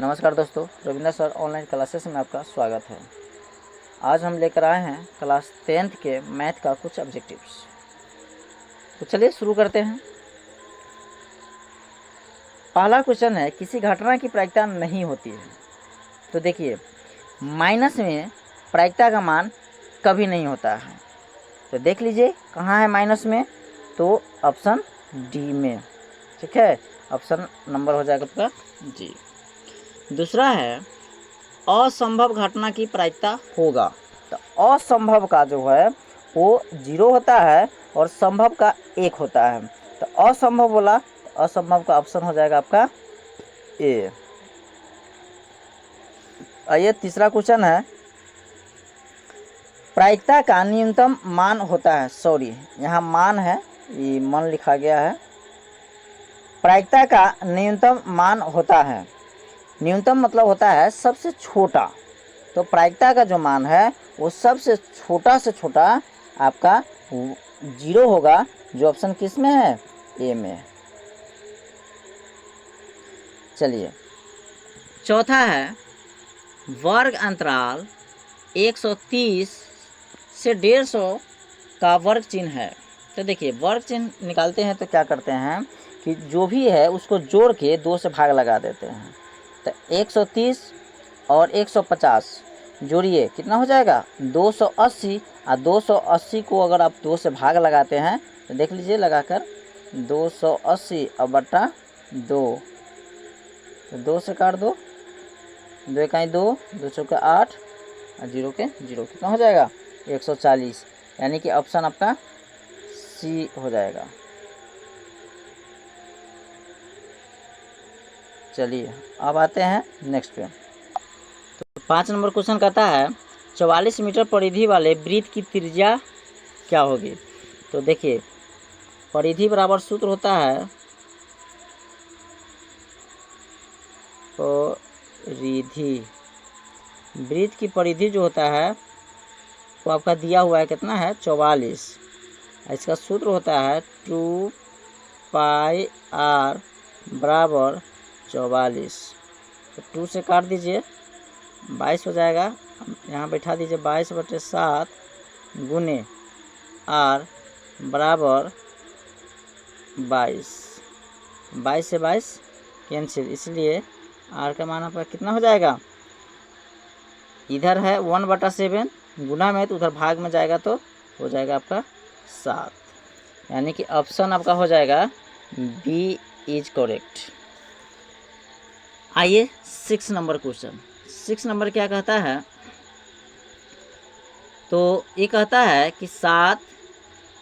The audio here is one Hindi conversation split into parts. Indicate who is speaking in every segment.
Speaker 1: नमस्कार दोस्तों, रविंद्र सर ऑनलाइन क्लासेस में आपका स्वागत है। आज हम लेकर आए हैं क्लास 10th के मैथ का कुछ ऑब्जेक्टिव्स। तो चलिए शुरू करते हैं। पहला क्वेश्चन है, किसी घटना की प्रायिकता नहीं होती है। तो देखिए, माइनस में प्रायिकता का मान कभी नहीं होता है। तो देख लीजिए कहाँ है माइनस में, तो ऑप्शन डी में। ठीक है, ऑप्शन नंबर हो जाएगा आपका जी। दूसरा है, असंभव घटना की प्रायिकता होगा। तो असंभव का जो है वो 0 होता है और संभव का 1 होता है। तो असंभव बोला, तो असंभव का ऑप्शन हो जाएगा आपका ए। आइए तीसरा क्वेश्चन है, प्रायिकता का न्यूनतम मान होता है। सॉरी, यहाँ मान है, ये मन लिखा गया है। प्रायिकता का न्यूनतम मान होता है। न्यूनतम मतलब होता है सबसे छोटा। तो प्रायिकता का जो मान है वो सबसे छोटा से छोटा आपका 0 होगा, जो ऑप्शन किस में है, ए में। चलिए चौथा है, वर्ग अंतराल 130 से 150 का वर्ग चिन्ह है। तो देखिए, वर्ग चिन्ह निकालते हैं तो क्या करते हैं कि जो भी है उसको जोड़ के 2 से भाग लगा देते हैं। तो 130 और 150 जोड़िए, कितना हो जाएगा 280। और 280 को अगर आप 2 से भाग लगाते हैं तो देख लीजिए लगाकर 280 और बटा 2, तो 2 से काट दो, 2 इकाई 2, 2 चौके 8 और 0 के 0, कितना हो जाएगा 140। यानी कि ऑप्शन आपका सी हो जाएगा। चलिए अब आते हैं नेक्स्ट पे। तो 5 नंबर क्वेश्चन कहता है, 44 मीटर परिधि वाले वृत्त की त्रिज्या क्या होगी। तो देखिए, परिधि बराबर सूत्र होता है परिधि, वृत्त की परिधि जो होता है वो आपका दिया हुआ है, कितना है 44। इसका सूत्र होता है 2 पाई आर बराबर 44। तो 2 से काट दीजिए, 22 हो जाएगा। यहाँ बैठा दीजिए 22/7 गुने आर बराबर 22। 22 से 22 कैंसिल, इसलिए आर का मान आपका कितना हो जाएगा, इधर है 1/7 गुना में, तो उधर भाग में जाएगा तो हो जाएगा आपका 7। यानी कि ऑप्शन आपका हो जाएगा बी इज करेक्ट। आइए 6 नंबर क्वेश्चन। 6 नंबर क्या कहता है, तो ये कहता है कि 7,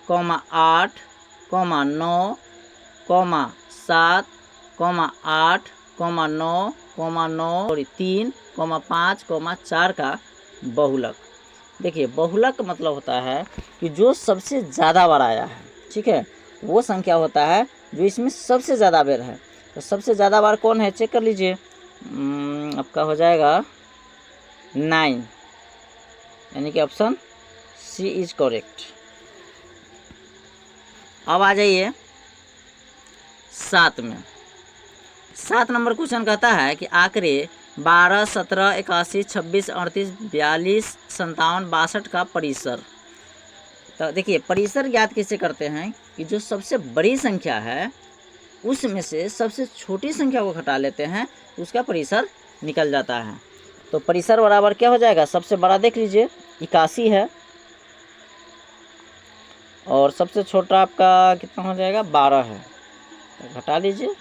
Speaker 1: 8, 9, 7, 8, 9, 9 और 3, 5, 4 का बहुलक। देखिए, बहुलक मतलब होता है कि जो सबसे ज़्यादा बार आया है, ठीक है, वो संख्या होता है जो इसमें सबसे ज़्यादा बार है। तो सबसे ज़्यादा बार कौन है, चेक कर लीजिए। आपका हो जाएगा 9, यानी कि ऑप्शन सी इज करेक्ट। अब आ जाइए 7 में। 7 नंबर क्वेश्चन कहता है कि आंकड़े 12, 17, 81, 26, 38, 42, 57, 62 का परिसर। तो देखिए, परिसर ज्ञात कैसे करते हैं कि जो सबसे बड़ी संख्या है उसमें से सबसे छोटी संख्या को घटा लेते हैं, उसका परिसर निकल जाता है। तो परिसर बराबर क्या हो जाएगा, सबसे बड़ा देख लीजिए 81 है और सबसे छोटा आपका कितना हो जाएगा 12 है। तो घटा लीजिए,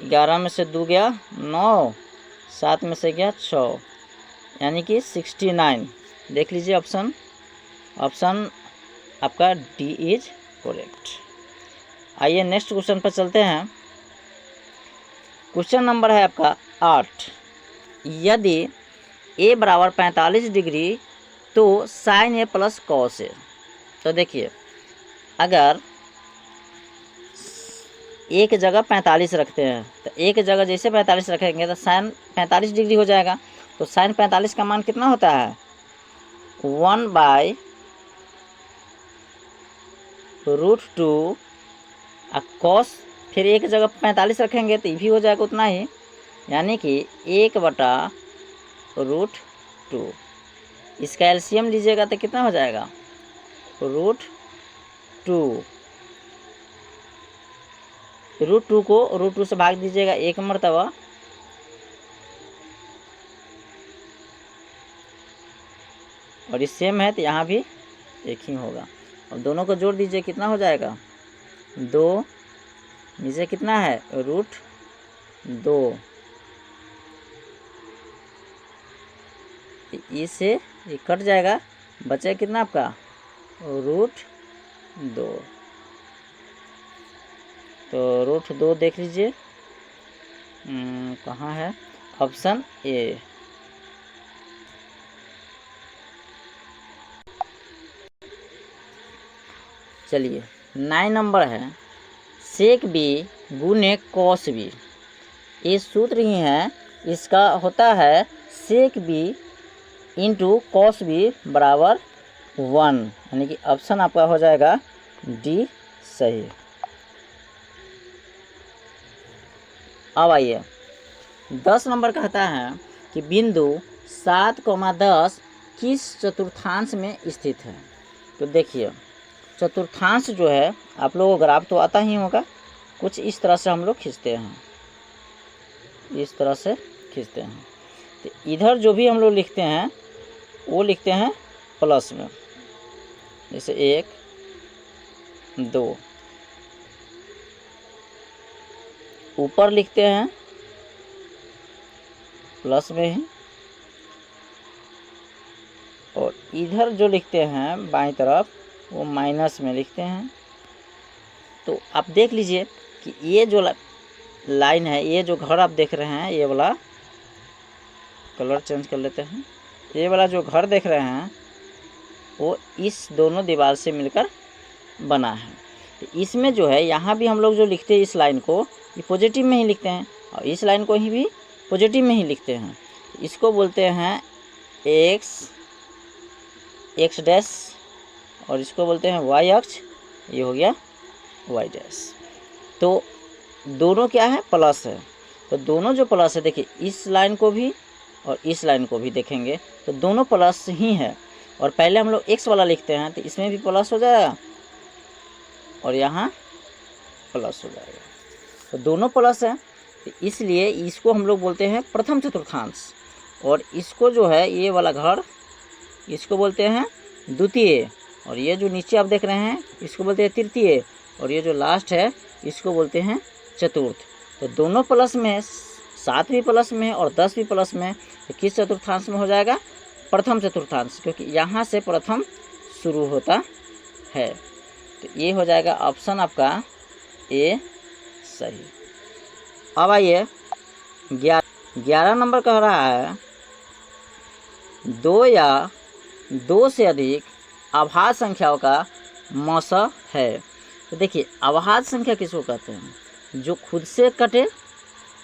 Speaker 1: 11 में से 2 गया 9, 7 में से गया 6, यानी कि 69। देख लीजिए ऑप्शन आपका डी इज करेक्ट। आइए नेक्स्ट क्वेश्चन पर चलते हैं। क्वेश्चन नंबर है आपका 8। यदि ए बराबर 45 डिग्री तो sign A plus cos A. तो देखिए, अगर एक जगह 45 रखते हैं तो एक जगह जैसे 45 रखेंगे तो साइन 45 डिग्री हो जाएगा। तो साइन 45 का मान कितना होता है, 1/√2 कॉस फिर एक जगह 45 रखेंगे तो ये भी हो जाएगा उतना ही, यानी कि 1/√2। इसका एलसीएम लीजिएगा तो कितना हो जाएगा, √2। √2 को √2 से भाग दीजिएगा 1 मरतबा, और ये सेम है तो यहाँ भी एक ही होगा। अब दोनों को जोड़ दीजिए, कितना हो जाएगा, 2, नीचे कितना है, √2। इससे ये कट जाएगा, बचे कितना आपका, √2। तो √2 देख लीजिए कहाँ है, ऑप्शन ए। चलिए 9 नंबर है, सेक बी गुने कॉस बी। ये सूत्र ही है, इसका होता है सेक बी इंटू कॉस बी बराबर 1, यानी कि ऑप्शन आपका हो जाएगा डी सही। अब आइए 10 नंबर कहता है कि बिंदु 7,10 किस चतुर्थांश में स्थित है। तो देखिए चतुर्थांश जो है, आप लोगों को ग्राफ तो आता ही होगा, कुछ इस तरह से हम लोग खींचते हैं, इस तरह से खींचते हैं। तो इधर जो भी हम लोग लिखते हैं वो लिखते हैं प्लस में, जैसे 1, 2। ऊपर लिखते हैं प्लस में ही, और इधर जो लिखते हैं बाईं तरफ वो माइनस में लिखते हैं। तो आप देख लीजिए कि ये जो लाइन है, ये जो घर आप देख रहे हैं, ये वाला कलर चेंज कर लेते हैं, ये वाला जो घर देख रहे हैं वो इस दोनों दीवार से मिलकर बना है। तो इसमें जो है, यहाँ भी हम लोग जो लिखते हैं इस लाइन को, ये पॉजिटिव में ही लिखते हैं, और इस लाइन को ही भी पॉजिटिव में ही लिखते हैं। इसको बोलते हैं एक्स डैश, और इसको बोलते हैं वाई अक्ष, ये हो गया वाई डैश। तो दोनों क्या है, प्लस है। तो दोनों जो प्लस है, देखिए इस लाइन को भी और इस लाइन को भी देखेंगे तो दोनों प्लस ही है। और पहले हम लोग एक्स वाला लिखते हैं तो इसमें भी प्लस हो जाएगा और यहाँ प्लस हो जाएगा, तो दोनों प्लस है। तो इसलिए इसको हम लोग बोलते हैं प्रथम चतुर्थांश, और इसको जो है ये वाला घर, इसको बोलते हैं द्वितीय, और ये जो नीचे आप देख रहे हैं इसको बोलते हैं तृतीय, और ये जो लास्ट है इसको बोलते हैं चतुर्थ। तो दोनों प्लस में है, 7 भी प्लस में है और 10 भी प्लस में है। तो किस चतुर्थांश में हो जाएगा, प्रथम चतुर्थांश, क्योंकि यहाँ से प्रथम शुरू होता है। तो ये हो जाएगा ऑप्शन आपका ए सही। अब आइए 11 नंबर कह रहा है 2 या 2 से अधिक अभाज्य संख्याओं का मौसा है। तो देखिए अभाज्य संख्या किसको कहते हैं, जो खुद से कटे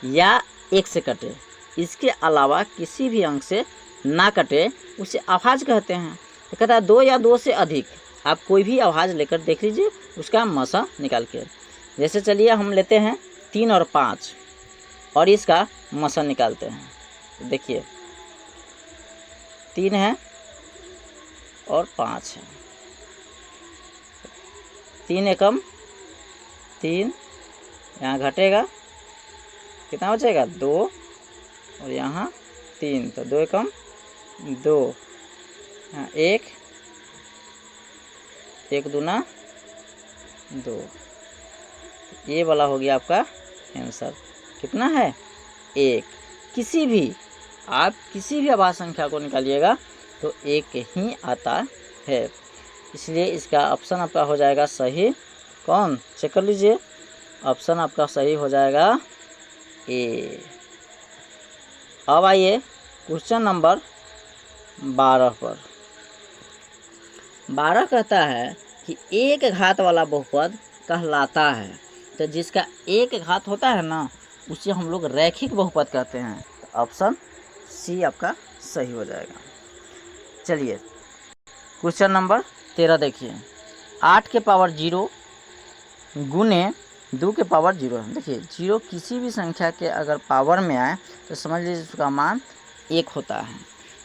Speaker 1: या एक से कटे, इसके अलावा किसी भी अंक से ना कटे, उसे अभाज्य कहते हैं। तो कहता है 2 या 2 से अधिक, आप कोई भी अभाज्य लेकर देख लीजिए उसका मौसा निकाल के। जैसे चलिए हम लेते हैं 3 और 5 और इसका मौसा निकालते हैं। तो देखिए 3 है और 5 है, 3 एकम 3, यहाँ घटेगा कितना बचेगा 2, और यहाँ 3, तो 2 एकम 2, यहाँ 1, 1 दूना 2। ये वाला हो गया आपका आंसर, कितना है 1। किसी भी आप किसी भी अभाज्य संख्या को निकालिएगा तो 1 ही आता है, इसलिए इसका ऑप्शन आपका हो जाएगा सही। कौन, चेक कर लीजिए, ऑप्शन आपका सही हो जाएगा ए। अब आइए क्वेश्चन नंबर 12 पर। 12 कहता है कि एक घात वाला बहुपद कहलाता है। तो जिसका एक घात होता है ना, उसे हम लोग रैखिक बहुपद कहते हैं। तो ऑप्शन सी आपका सही हो जाएगा। चलिए क्वेश्चन नंबर 13 देखिए, 8 के पावर 0 गुने 2 के पावर 0 है। देखिए 0 किसी भी संख्या के अगर पावर में आए तो समझ लीजिए उसका मान 1 होता है।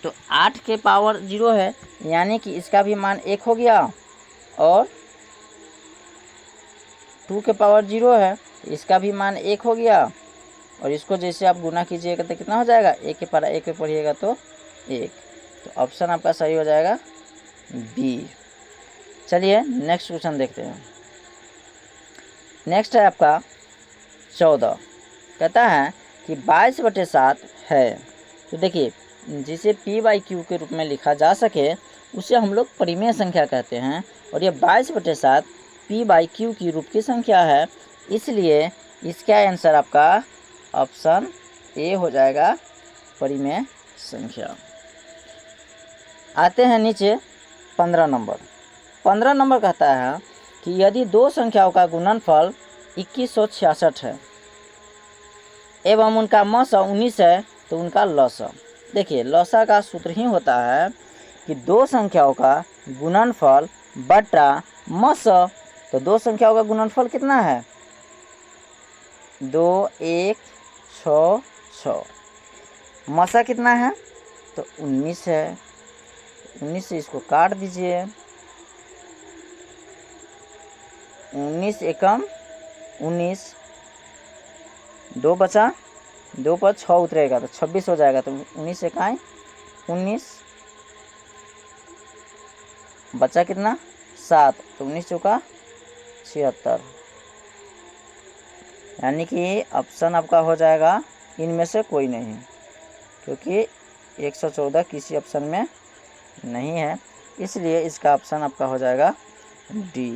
Speaker 1: तो 8 के पावर 0 है, यानी कि इसका भी मान 1 हो गया, और 2 के पावर 0 है, इसका भी मान 1 हो गया, और इसको जैसे आप गुना कीजिएगा तो कितना हो जाएगा, 1 के पावर 1 पे पढ़िएगा तो 1। तो ऑप्शन आपका सही हो जाएगा बी। चलिए नेक्स्ट क्वेश्चन देखते हैं। नेक्स्ट है आपका 14। कहता है कि 22/7 है। तो देखिए जिसे p/q के रूप में लिखा जा सके उसे हम लोग परिमेय संख्या कहते हैं, और ये 22/7 p/q की रूप की संख्या है, इसलिए इसका आंसर आपका ऑप्शन ए हो जाएगा, परिमेय संख्या। आते हैं नीचे 15 नंबर। 15 नंबर कहता है कि यदि दो संख्याओं का गुणनफल 2166 है एवं उनका मसा 19 है तो उनका लसा। देखिए लसा का सूत्र ही होता है कि दो संख्याओं का गुणनफल बटा मसा। तो दो संख्याओं का गुणनफल कितना है, 2 1 6 6। मसा कितना है, तो 19 है। 19 से इसको काट दीजिए, 19 एकम 19, 2 बचा, 2 पर 6 उतरेगा तो 26 हो जाएगा। तो 19 एकाई 19, बचा कितना 7, तो 19 चौका 76, यानी कि ऑप्शन आपका हो जाएगा इनमें से कोई नहीं, क्योंकि 114 किसी ऑप्शन में नहीं है, इसलिए इसका ऑप्शन आपका हो जाएगा डी।